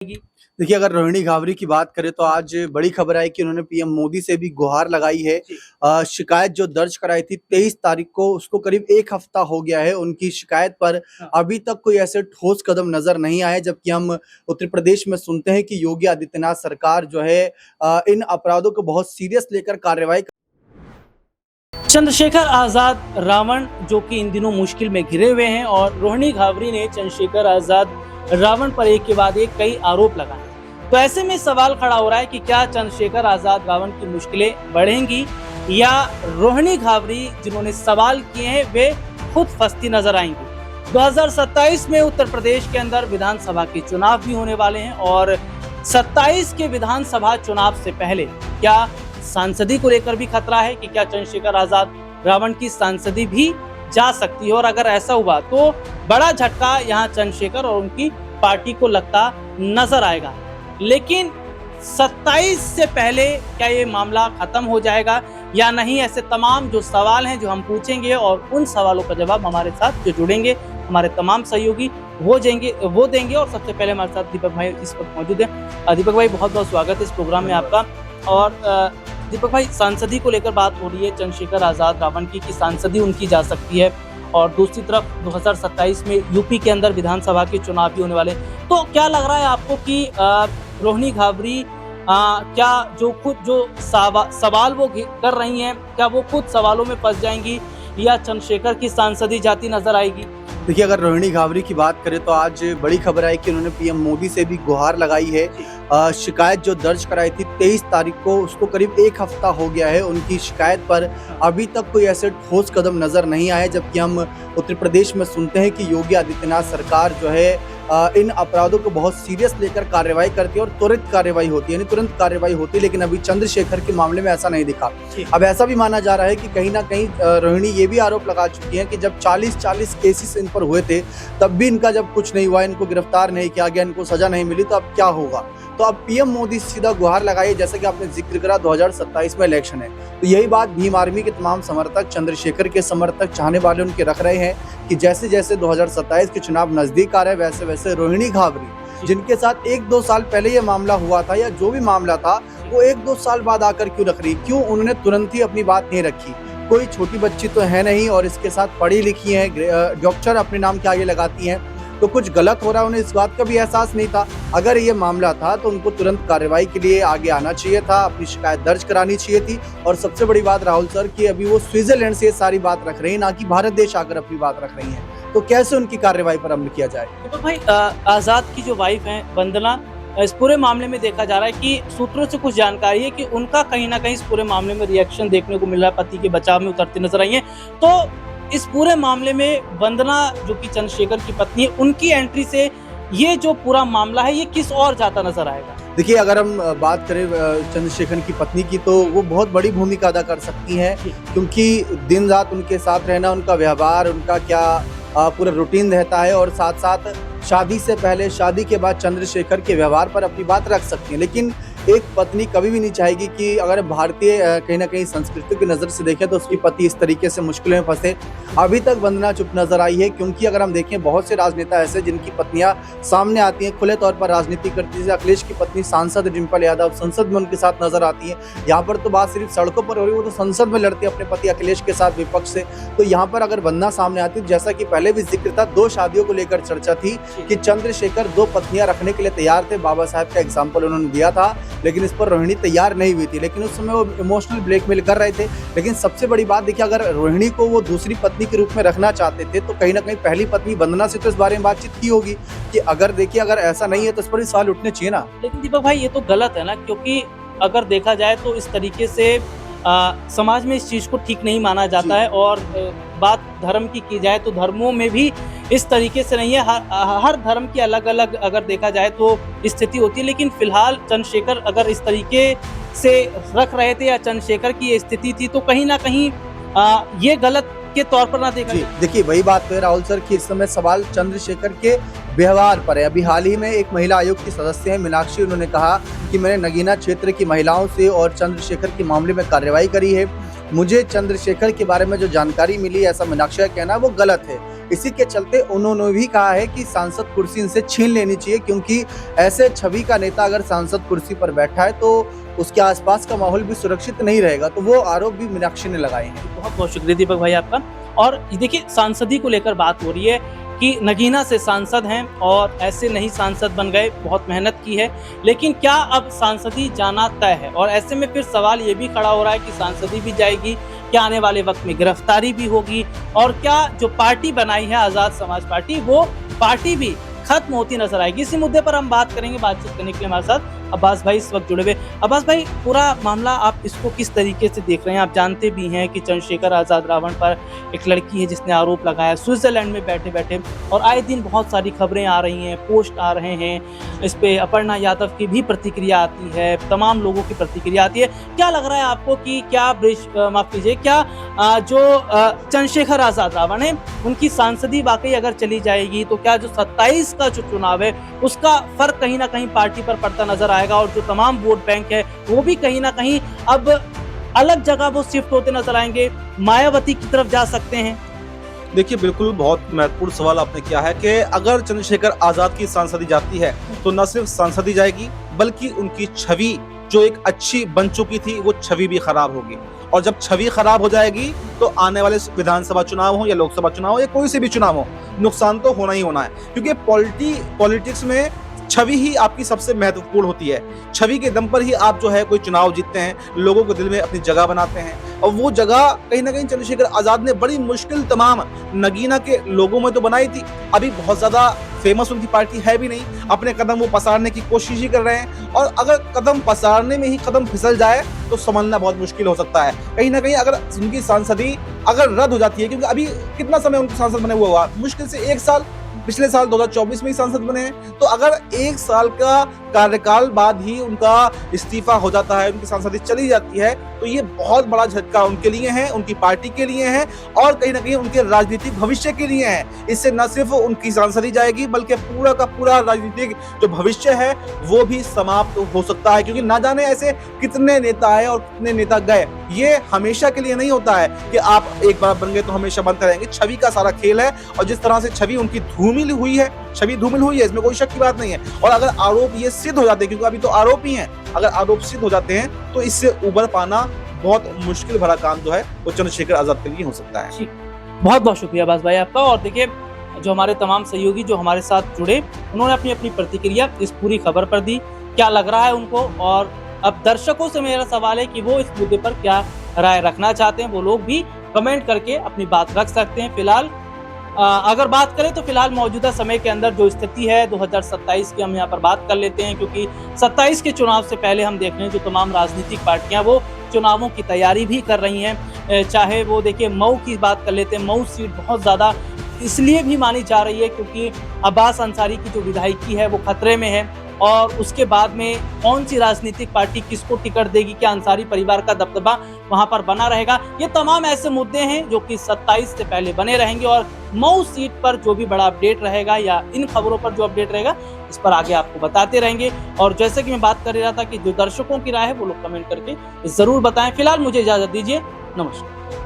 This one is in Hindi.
देखिए, अगर रोहिणी घावरी की बात करें तो आज बड़ी खबर आई कि उन्होंने पीएम मोदी से भी गुहार लगाई है। शिकायत जो दर्ज कराई थी 23 तारीख को, उसको करीब 1 हफ्ता हो गया है उनकी शिकायत पर। अभी तक कोई ऐसे ठोस कदम नजर नहीं आए, जबकि हम उत्तर प्रदेश में सुनते हैं कि योगी आदित्यनाथ सरकार जो है इन अपराधों को बहुत सीरियस लेकर कार्रवाई। चंद्रशेखर आजाद रावण जो कि इन दिनों मुश्किल में घिरे हुए हैं और रोहिणी घावरी ने चंद्रशेखर आजाद रावण पर एक के बाद एक कई आरोप लगाए। तो ऐसे में सवाल खड़ा हो रहा है कि क्या चंद्रशेखर आजाद रावण की मुश्किलें बढ़ेंगी या रोहिणी घावरी जिन्होंने सवाल किए हैं वे खुद फंसती नजर आएंगी। 2027 में उत्तर प्रदेश के अंदर विधानसभा के चुनाव भी होने वाले हैं और 27 के विधानसभा चुनाव से पहले क्या सांसदी को लेकर भी खतरा है कि क्या चंद्रशेखर आजाद रावण की सांसदी भी जा सकती है, और अगर ऐसा हुआ तो बड़ा झटका यहाँ चंद्रशेखर और उनकी पार्टी को लगता नजर आएगा। लेकिन 27 से पहले क्या ये मामला खत्म हो जाएगा या नहीं, ऐसे तमाम जो सवाल हैं जो हम पूछेंगे और उन सवालों का जवाब हमारे साथ जो जुड़ेंगे हमारे तमाम सहयोगी वो देंगे। और सबसे पहले हमारे साथ दीपक भाई इस वक्त मौजूद है। दीपक भाई, बहुत बहुत स्वागत है इस प्रोग्राम में आपका। और दीपक भाई, सांसदी को लेकर बात हो रही है चंद्रशेखर आजाद रावण की कि सांसदी उनकी जा सकती है, और दूसरी तरफ 2027 में यूपी के अंदर विधानसभा के चुनाव भी होने वाले। तो क्या लग रहा है आपको कि रोहिणी घावरी क्या जो सवाल वो कर रही हैं, क्या वो खुद सवालों में फंस जाएंगी या चंद्रशेखर की सांसदी जाती नजर आएगी? देखिए, अगर रोहिणी घावरी की बात करें तो आज बड़ी खबर आई कि उन्होंने पीएम मोदी से भी गुहार लगाई है। शिकायत जो दर्ज कराई थी 23 तारीख को, उसको करीब 1 हफ्ता हो गया है उनकी शिकायत पर। अभी तक कोई ऐसे ठोस कदम नजर नहीं आए, जबकि हम उत्तर प्रदेश में सुनते हैं कि योगी आदित्यनाथ सरकार जो है इन अपराधों को बहुत सीरियस लेकर कार्रवाई करती है और त्वरित कार्रवाई होती है, यानी तुरंत कार्रवाई होती है। लेकिन अभी चंद्रशेखर के मामले में ऐसा नहीं दिखा। अब ऐसा भी माना जा रहा है कि कहीं ना कहीं रोहिणी ये भी आरोप लगा चुकी हैं कि जब 40 केसेस इन पर हुए थे तब भी इनका जब कुछ नहीं हुआ, इनको गिरफ्तार नहीं किया गया, इनको सजा नहीं मिली, तो अब क्या होगा। तो अब पीएम मोदी सीधा गुहार लगाई, जैसा कि आपने जिक्र करा 2027 में इलेक्शन है, तो यही बात भीम आर्मी के तमाम समर्थक, चंद्रशेखर के समर्थक, चाहने वाले उनके रख रहे हैं कि जैसे जैसे 2027 के चुनाव नजदीक आ रहे हैं वैसे वैसे रोहिणी घावरी, जिनके साथ 1-2 साल पहले ये मामला हुआ था या जो भी मामला था वो 1-2 साल बाद आकर क्यों रख रही, क्यों उन्होंने तुरंत ही अपनी बात नहीं रखी। कोई छोटी बच्ची तो है नहीं और इसके साथ पढ़ी लिखी है, डॉक्टर अपने नाम के आगे लगाती हैं, तो कुछ गलत हो रहा है, उन्हें इस बात का भी एहसास नहीं था। अगर ये मामला था तो उनको तुरंत कार्रवाई के लिए आगे आना चाहिए था, अपनी शिकायत दर्ज करानी चाहिए थी। और सबसे बड़ी बात राहुल सर कि अभी वो स्विट्जरलैंड से ये सारी बात रख रही है, ना कि भारत देश आकर अपनी बात रख रही हैं, तो कैसे उनकी कार्रवाई पर अमल किया जाए। तो भाई, आजाद की जो वाइफ है वंदना, इस पूरे मामले में देखा जा रहा है कि सूत्रों से कुछ जानकारी है कि उनका कहीं ना कहीं इस पूरे मामले में रिएक्शन देखने को मिल रहा है, पति के बचाव में उतरती नजर आई है। तो इस पूरे मामले में वंदना जो कि चंद्रशेखर की पत्नी है, उनकी एंट्री से ये जो पूरा मामला है ये किस और जाता नजर आएगा? देखिए, अगर हम बात करें चंद्रशेखर की पत्नी की, तो वो बहुत बड़ी भूमिका अदा कर सकती हैं, क्योंकि दिन रात उनके साथ रहना, उनका व्यवहार, उनका क्या पूरा रूटीन रहता है, और साथ साथ शादी से पहले, शादी के बाद चंद्रशेखर के व्यवहार पर अपनी बात रख सकती हैं। लेकिन एक पत्नी कभी भी नहीं चाहेगी कि अगर भारतीय कहीं ना कहीं संस्कृति की नज़र से देखें तो उसकी पति इस तरीके से मुश्किलों में फंसे। अभी तक वंदना चुप नजर आई है, क्योंकि अगर हम देखें बहुत से राजनेता ऐसे जिनकी पत्नियां सामने आती हैं, खुले तौर पर राजनीति करती है। जैसे अखिलेश की पत्नी सांसद डिम्पल यादव संसद में उनके साथ नजर आती है। यहाँ पर तो बात सिर्फ सड़कों पर हो रही है, वो तो संसद में लड़ती है अपने पति अखिलेश के साथ विपक्ष से। तो यहाँ पर अगर वंदना सामने आती, जैसा कि पहले भी जिक्र था, 2 शादियों को लेकर चर्चा थी कि चंद्रशेखर 2 पत्नियां रखने के लिए तैयार थे, बाबा साहब का एग्जाम्पल उन्होंने दिया था, लेकिन इस पर रोहिणी तैयार नहीं हुई थी। लेकिन उस समय वो इमोशनल ब्लैकमेल कर रहे थे। लेकिन सबसे बड़ी बात देखिए, अगर रोहिणी को वो दूसरी पत्नी के रूप में रखना चाहते थे तो कहीं ना कहीं पहली पत्नी वंदना से तो इस बारे में बातचीत की होगी कि अगर देखिए अगर ऐसा नहीं है तो इस पर सवाल उठने चाहिए ना। लेकिन दीपक भाई, ये तो गलत है ना, क्योंकि अगर देखा जाए तो इस तरीके से समाज में इस चीज को ठीक नहीं माना जाता है। और बात धर्म की जाए तो धर्मों में भी इस तरीके से नहीं है, हर धर्म की अलग अलग अगर देखा जाए तो स्थिति होती है। लेकिन फिलहाल चंद्रशेखर अगर इस तरीके से रख रहे थे या चंद्रशेखर की ये स्थिति थी तो कहीं ना कहीं ये गलत के तौर पर ना देखा जाए। देखिए, वही बात है राहुल सर कि इस समय सवाल चंद्रशेखर के व्यवहार पर है। अभी हाल ही में एक महिला आयोग की सदस्य है मीनाक्षी, उन्होंने कहा कि मैंने नगीना क्षेत्र की महिलाओं से और चंद्रशेखर के मामले में कार्रवाई करी है। मुझे चंद्रशेखर के बारे में जो जानकारी मिली, ऐसा मीनाक्षी का कहना, वो गलत है। इसी के चलते उन्होंने भी कहा है कि सांसद कुर्सी इनसे छीन लेनी चाहिए, क्योंकि ऐसे छवि का नेता अगर सांसद कुर्सी पर बैठा है तो उसके आसपास का माहौल भी सुरक्षित नहीं रहेगा। तो वो आरोप भी मीनाक्षी ने लगाए हैं। बहुत बहुत शुक्रिया दीपक भाई आपका। और ये देखिए, सांसदी को लेकर बात हो रही है कि नगीना से सांसद हैं और ऐसे नहीं सांसद बन गए, बहुत मेहनत की है, लेकिन क्या अब सांसदी जाना तय है? और ऐसे में फिर सवाल ये भी खड़ा हो रहा है कि सांसदी भी जाएगी, क्या आने वाले वक्त में गिरफ्तारी भी होगी, और क्या जो पार्टी बनाई है आजाद समाज पार्टी, वो पार्टी भी खत्म होती नजर आएगी? इसी मुद्दे पर हम बात करेंगे। बातचीत करने के लिए हमारे साथ अब्बास भाई इस वक्त जुड़े हुए। अब्बास भाई, पूरा मामला आप इसको किस तरीके से देख रहे हैं? आप जानते भी हैं कि चंद्रशेखर आजाद रावण पर एक लड़की है जिसने आरोप लगाया स्विट्जरलैंड में बैठे बैठे, और आए दिन बहुत सारी खबरें आ रही हैं, पोस्ट आ रहे हैं, इस पे अपर्णा यादव की भी प्रतिक्रिया आती है, तमाम लोगों की प्रतिक्रिया आती है। क्या लग रहा है आपको कि क्या माफ कीजिए, क्या जो चंद्रशेखर आजाद रावण है उनकी सांसदी वाकई अगर चली जाएगी तो क्या जो 27 का जो चुनाव है उसका फर्क कहीं ना कहीं पार्टी पर पड़ता नजर आएगा, और जो तमाम वोट बैंक है वो भी कहीं ना कहीं अब अलग जगह वो शिफ्ट होते नजर आएंगे, मायावती की तरफ जा सकते हैं? देखिए, बिल्कुल बहुत महत्वपूर्ण सवाल आपने किया है कि अगर चंद्रशेखर आजाद की सांसदी जाती है तो न सिर्फ सांसदी जाएगी बल्कि उनकी छवि जो एक अच्छी बन चुकी थी वो छवि भी खराब होगी। और जब छवि खराब हो जाएगी तो आने वाले विधानसभा चुनाव हो या लोकसभा चुनाव हो या कोई से भी चुनाव हो, नुकसान तो होना ही होना है, क्योंकि पॉलिटिक्स में छवि ही आपकी सबसे महत्वपूर्ण होती है। छवि के दम पर ही आप जो है कोई चुनाव जीतते हैं, लोगों के दिल में अपनी जगह बनाते हैं, और वो जगह कहीं ना कहीं चंद्रशेखर आजाद ने बड़ी मुश्किल तमाम नगीना के लोगों में तो बनाई थी। अभी बहुत ज्यादा फेमस उनकी पार्टी है भी नहीं, अपने कदम वो पसारने की कोशिश ही कर रहे हैं, और अगर कदम पसारने में ही कदम फिसल जाए तो संभलना बहुत मुश्किल हो सकता है। कहीं ना कहीं अगर उनकी सांसदी अगर रद्द हो जाती है, क्योंकि अभी कितना समय उनके सांसद बने हुआ मुश्किल से 1 साल, पिछले साल 2024 में ही सांसद बने हैं, तो अगर 1 साल का कार्यकाल बाद ही उनका इस्तीफा हो जाता है, उनकी सांसदी चली जाती है, तो ये बहुत बड़ा झटका उनके लिए है, उनकी पार्टी के लिए है, और कहीं ना कहीं उनके राजनीतिक भविष्य के लिए है। इससे न सिर्फ उनकी सांसदी जाएगी बल्कि पूरा का पूरा राजनीतिक जो भविष्य है वो भी समाप्त हो सकता है, क्योंकि ना जाने ऐसे कितने नेता आए और कितने नेता गए। ये हमेशा के लिए नहीं होता है कि आप एक बार बन गए तो हमेशा बनते रहेंगे। छवि का सारा खेल है, और जिस तरह से छवि उनकी धूमिल हुई है, इसमें कोई शक की बात नहीं है। और अगर आरोप ये सिद्ध हो जाते हैं, क्योंकि अभी तो आरोप ही हैं, अगर आरोप सिद्ध हो जाते हैं तो इससे उबर पाना बहुत मुश्किल भरा काम जो है वो चंद्रशेखर आजाद के लिए हो सकता है। बहुत बहुत शुक्रिया अब्बास भाई आपका। और देखिए, जो हमारे तमाम सहयोगी जो हमारे साथ जुड़े, उन्होंने अपनी अपनी प्रतिक्रिया इस पूरी खबर पर दी, क्या लग रहा है उनको, और अब दर्शकों से मेरा सवाल है कि वो इस मुद्दे पर क्या राय रखना चाहते हैं, वो लोग भी कमेंट करके अपनी बात रख सकते हैं। फिलहाल अगर बात करें तो फिलहाल मौजूदा समय के अंदर जो स्थिति है 2027 की हम यहाँ पर बात कर लेते हैं, क्योंकि 27 के चुनाव से पहले हम देख रहे हैं जो तमाम राजनीतिक पार्टियां वो चुनावों की तैयारी भी कर रही हैं। चाहे वो देखिए मऊ की बात कर लेते हैं, मऊ सीट बहुत ज़्यादा इसलिए भी मानी जा रही है क्योंकि अब्बास अंसारी की जो विधायकी है वो खतरे में है, और उसके बाद में कौन सी राजनीतिक पार्टी किसको टिकट देगी, क्या अंसारी परिवार का दबदबा वहां पर बना रहेगा, ये तमाम ऐसे मुद्दे हैं जो कि 27 से पहले बने रहेंगे। और मऊ सीट पर जो भी बड़ा अपडेट रहेगा या इन खबरों पर जो अपडेट रहेगा इस पर आगे आपको बताते रहेंगे। और जैसे कि मैं बात कर रहा था कि जो दर्शकों की राय है वो लोग कमेंट करके जरूर बताएं। फिलहाल मुझे इजाजत दीजिए, नमस्कार।